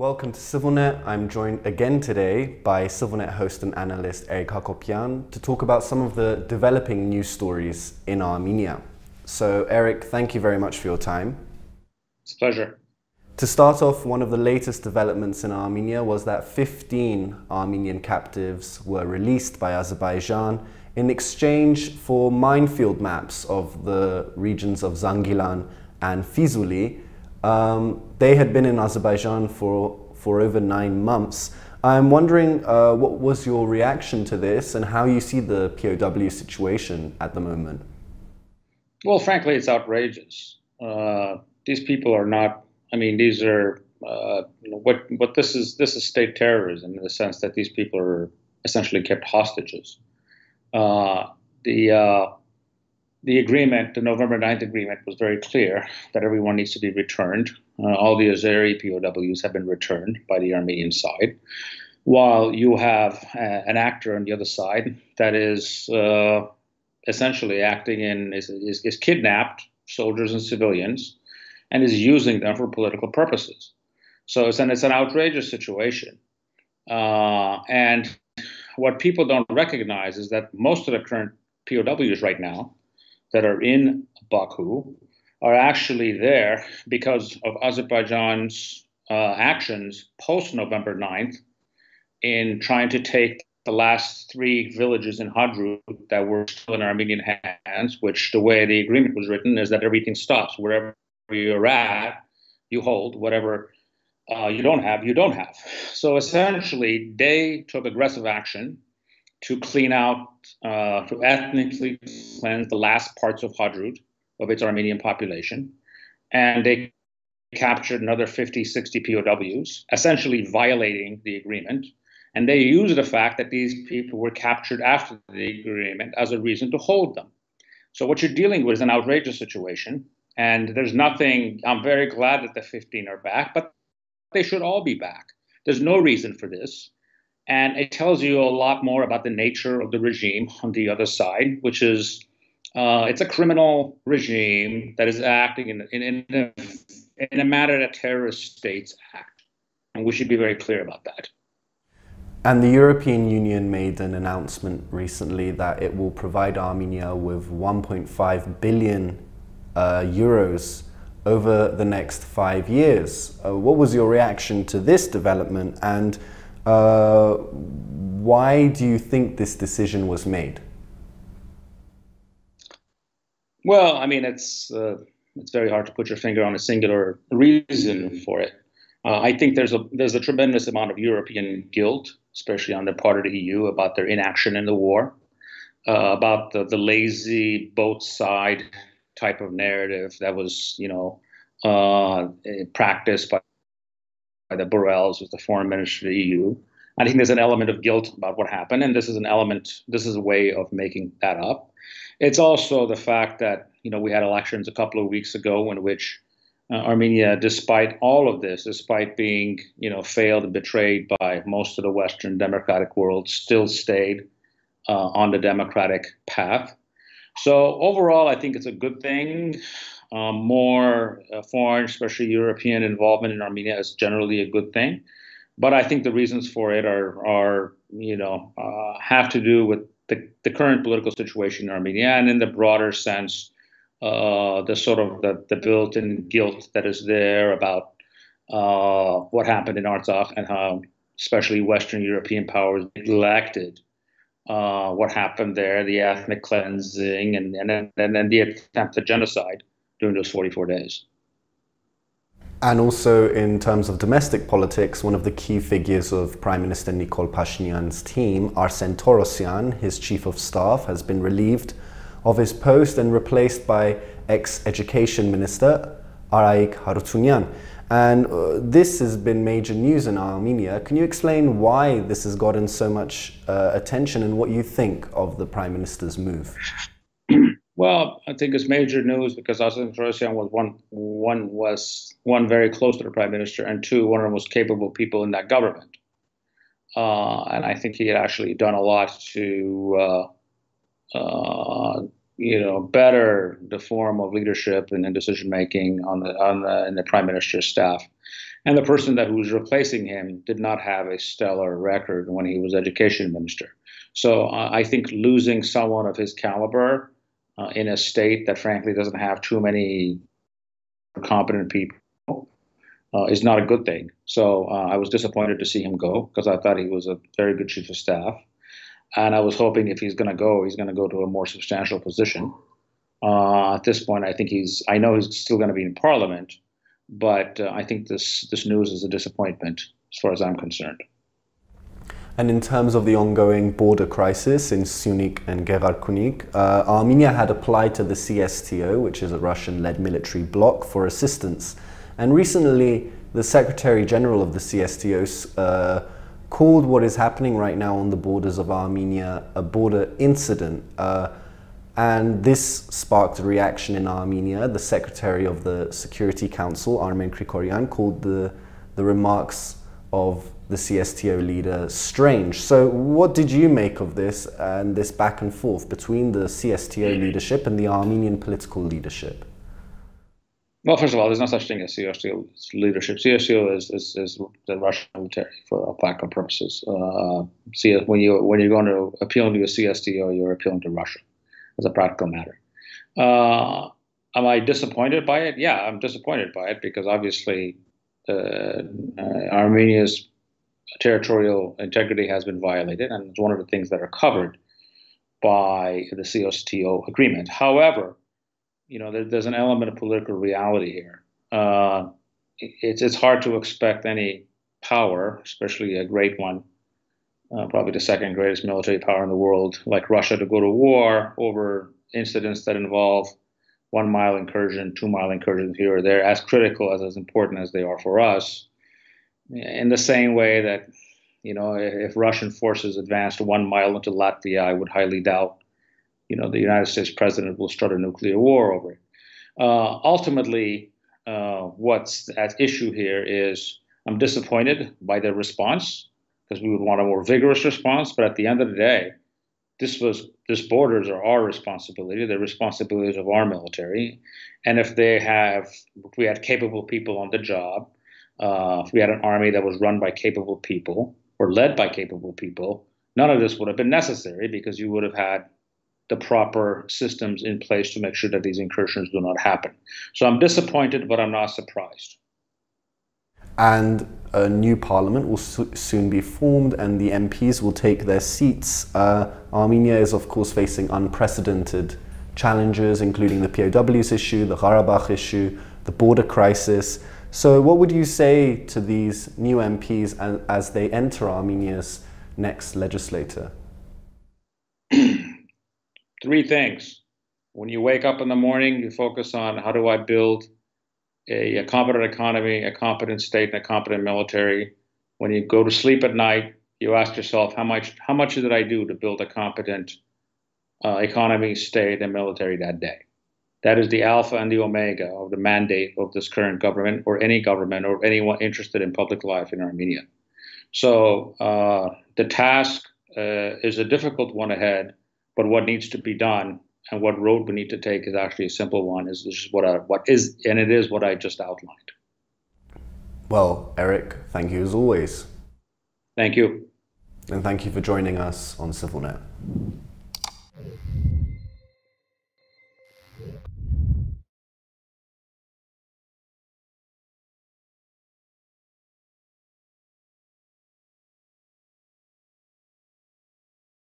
Welcome to CivilNet. I'm joined again today by CivilNet host and analyst Eric Hacopian to talk about some of the developing news stories in Armenia. So Eric, thank you very much for your time. It's a pleasure. To start off, one of the latest developments in Armenia was that 15 Armenian captives were released by Azerbaijan in exchange for minefield maps of the regions of Zangilan and Fizuli. They had been in Azerbaijan for over 9 months. I'm wondering what was your reaction to this and how you see the POW situation at the moment? Well, frankly, it's outrageous. These people are not, these are, what this is state terrorism in the sense that these people are essentially kept hostages. The agreement, the November 9th agreement, was very clear that everyone needs to be returned. All the Azeri POWs have been returned by the Armenian side, while you have an actor on the other side that is essentially acting is kidnapped soldiers and civilians and is using them for political purposes. So it's an outrageous situation. And what people don't recognize is that most of the current POWs right now that are in Baku are actually there because of Azerbaijan's actions post-November 9th in trying to take the last 3 villages in Hadrut that were still in Armenian hands, which the way the agreement was written is that everything stops. Wherever you're at, you hold. Whatever you don't have, you don't have. So essentially, they took aggressive action to clean out, to ethnically cleanse the last parts of Hadrut, of its Armenian population. And they captured another 50, 60 POWs, essentially violating the agreement. And they used the fact that these people were captured after the agreement as a reason to hold them. So what you're dealing with is an outrageous situation. And there's nothing, I'm very glad that the 15 are back, but they should all be back. There's no reason for this. And it tells you a lot more about the nature of the regime on the other side, which is it's a criminal regime that is acting in a manner that terrorist states act. And we should be very clear about that. And the European Union made an announcement recently that it will provide Armenia with 1.5 billion euros over the next 5 years. What was your reaction to this development, and why do you think this decision was made? Well, it's very hard to put your finger on a singular reason for it. I think there's a tremendous amount of European guilt, especially on the part of the EU, about their inaction in the war, about the lazy both side type of narrative that was, practiced by the Borrells, who's the foreign minister of the EU. I think there's an element of guilt about what happened, and this is a way of making that up. It's also the fact that, we had elections a couple of weeks ago in which Armenia, despite all of this, despite being, failed and betrayed by most of the Western democratic world, still stayed on the democratic path. So overall, I think it's a good thing. More foreign, especially European involvement in Armenia is generally a good thing. But I think the reasons for it have to do with the current political situation in Armenia, and in the broader sense, the built-in guilt that is there about what happened in Artsakh and how especially Western European powers neglected what happened there, the ethnic cleansing and then the attempt at genocide during those 44 days. And also in terms of domestic politics, one of the key figures of Prime Minister Nikol Pashinyan's team, Arsen Torosyan, his chief of staff, has been relieved of his post and replaced by ex-education minister Eric Hacopian. And this has been major news in Armenia. Can you explain why this has gotten so much attention and what you think of the Prime Minister's move? Well, I think it's major news because Arsen Torosyan was one very close to the Prime Minister, and two, one of the most capable people in that government. And I think he had actually done a lot to better the form of leadership and decision making in the Prime Minister's staff. And the person who was replacing him did not have a stellar record when he was education minister. So I think losing someone of his caliber in a state that frankly doesn't have too many competent people is not a good thing. So I was disappointed to see him go because I thought he was a very good chief of staff. And I was hoping if he's going to go to a more substantial position. At this point, I know he's still going to be in parliament, but I think this news is a disappointment as far as I'm concerned. And in terms of the ongoing border crisis in Syunik and Gerarkunik, Armenia had applied to the CSTO, which is a Russian-led military bloc, for assistance. And recently, the Secretary General of the CSTO called what is happening right now on the borders of Armenia a border incident. And this sparked a reaction in Armenia. The Secretary of the Security Council, Armen Krikorian, called the remarks of the CSTO leader strange. So what did you make of this and this back and forth between the CSTO leadership and the Armenian political leadership? Well, first of all, there's no such thing as CSTO leadership. CSTO is the Russian military for all practical purposes. When you're going to appeal to a CSTO, you're appealing to Russia as a practical matter. Am I disappointed by it? Yeah, I'm disappointed by it because obviously Armenia's territorial integrity has been violated, and it's one of the things that are covered by the CSTO agreement. However, there's an element of political reality here. It's hard to expect any power, especially a great one, probably the second greatest military power in the world, like Russia, to go to war over incidents that involve 1 mile incursion, 2 mile incursions here or there, as critical as important as they are for us. In the same way that, if Russian forces advanced 1 mile into Latvia, I would highly doubt, the United States president will start a nuclear war over it. Ultimately, what's at issue here is I'm disappointed by their response because we would want a more vigorous response. But at the end of the day, this borders are our responsibility. They're responsibilities of our military. And if we had capable people on the job, if we had an army that was run by capable people or led by capable people, none of this would have been necessary because you would have had the proper systems in place to make sure that these incursions do not happen. So I'm disappointed, but I'm not surprised. And a new parliament will soon be formed and the MPs will take their seats. Armenia is of course facing unprecedented challenges, including the POWs issue, the Karabakh issue, the border crisis. So what would you say to these new MPs as they enter Armenia's next legislature? 3 things. When you wake up in the morning, you focus on how do I build a competent economy, a competent state, and a competent military. When you go to sleep at night, you ask yourself, how much did I do to build a competent economy, state, and military that day? That is the alpha and the omega of the mandate of this current government or anyone interested in public life in Armenia. So the task is a difficult one ahead, but what needs to be done and what road we need to take is actually a simple one. It is what I just outlined. Well, Eric, thank you as always. Thank you. And thank you for joining us on CivilNet.